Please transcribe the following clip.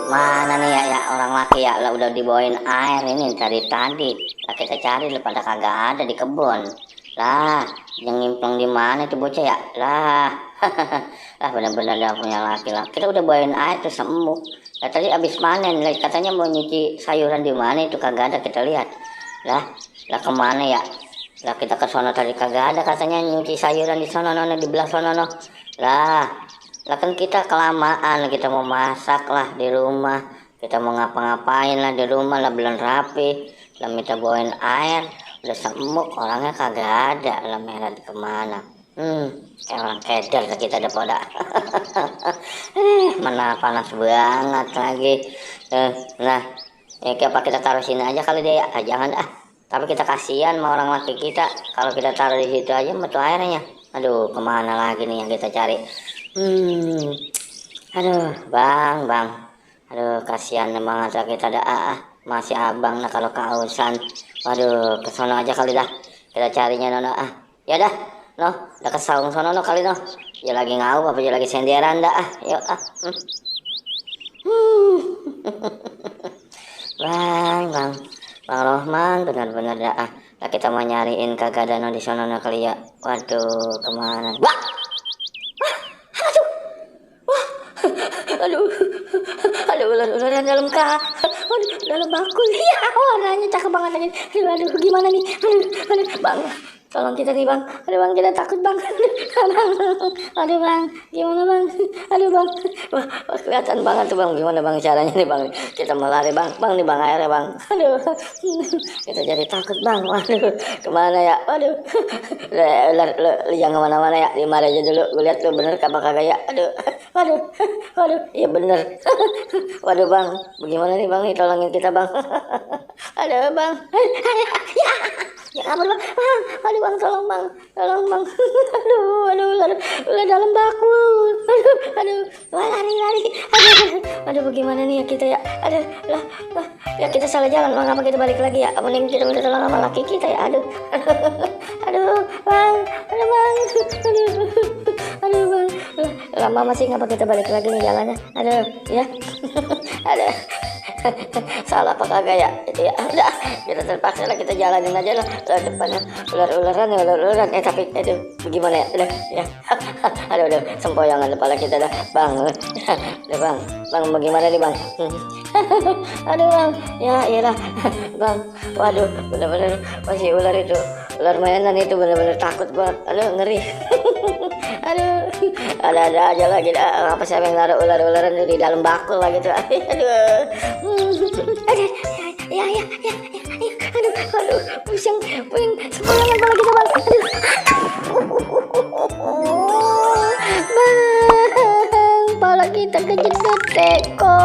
Mana nih ya orang laki ya lah udah dibawain air ini dari tadi. Lah kita cari lu pada kagak ada di kebun. Lah, yang nyimplung di mana itu bocah ya? Lah. Lah benar-benar dah punya laki lah. Kita udah bawain air tuh sembuh. Lah tadi abis panen, lah katanya mau nyuci sayuran di mana itu kagak ada kita lihat. Lah kemana ya? Lah kita ke sono tadi kagak ada katanya nyuci sayuran di sono nono di belah sono no. Lah kan kita kelamaan, kita mau masak lah di rumah, kita mau ngapa-ngapain lah di rumah lah belum rapi, lah minta bawain air, udah semuk orangnya kagak ada, lah merah di kemana? Kayak orang keder kita ada pada. Mana panas banget lagi. Nah, ya apa kita taruh sini aja kali deh ya, jangan ah. Tapi kita kasihan sama orang laki kita, kalau kita taruh di situ aja metu airnya. Aduh, kemana lagi nih yang kita cari? Aduh, bang. Aduh, kasihan banget lah kita ada masih abang nah kalau kehausan. Waduh, ke sono aja kali dah. Kita carinya nono ah. Ya dah, no, udah ke saung sono no kali no. Ya lagi ngau apa ya lagi senderan dah ah. Yuk ah. Bang Rohman benar-benar dah ah. Nah, kita mau nyariin kagak ada no di sono no kali ya. Waduh, kemana? Wah! Aduh, ular dalam dalam bakul ya, warnanya cakep banget lagi. Aduh, gimana nih? Aduh, bang, tolong kita nih bang. Aduh bang, kita takut bang. Aduh bang, gimana bang? Aduh bang, wah kelihatan banget tuh bang. Gimana bang caranya nih bang? Kita mau lari bang, nih bang airnya bang. Aduh, kita jadi takut bang. Waduh, kemana ya? Waduh, lu jangan kemana-mana ya. Dimarahin aja dulu. Gue lihat lu bener apa kagak ya? Waduh, iya bener. Waduh bang, bagaimana nih bang nih tolongin kita bang. Aduh bang, ya kabur bang, aduh bang tolong bang, aduh dalam bakul, wah lari, aduh bagaimana nih ya kita ya, lah, ya kita salah jalan bang, apa kita balik lagi ya, mending kita minta tolong sama laki kita ya, aduh bang, aduh bang, lama masih ngapa kita balik lagi nih jalannya, aduh ya, salah apa kagak ya itu ya udah kita terpaksa lah kita jalanin aja lah depannya ular-ularan tapi aduh gimana ya udah ya aduh sempoyongan kepala kita dah bang bang bagaimana nih bang aduh bang ya iyalah bang waduh bener-bener masih ular itu ular mainan itu bener-bener takut banget aduh ngeri aduh ada aja lagi apa siapa yang naruh ular-ularan di dalam bakul lah gitu aduh ya aduh pusing sempoyongan kepala kita bang bang kepala kita kejedot teko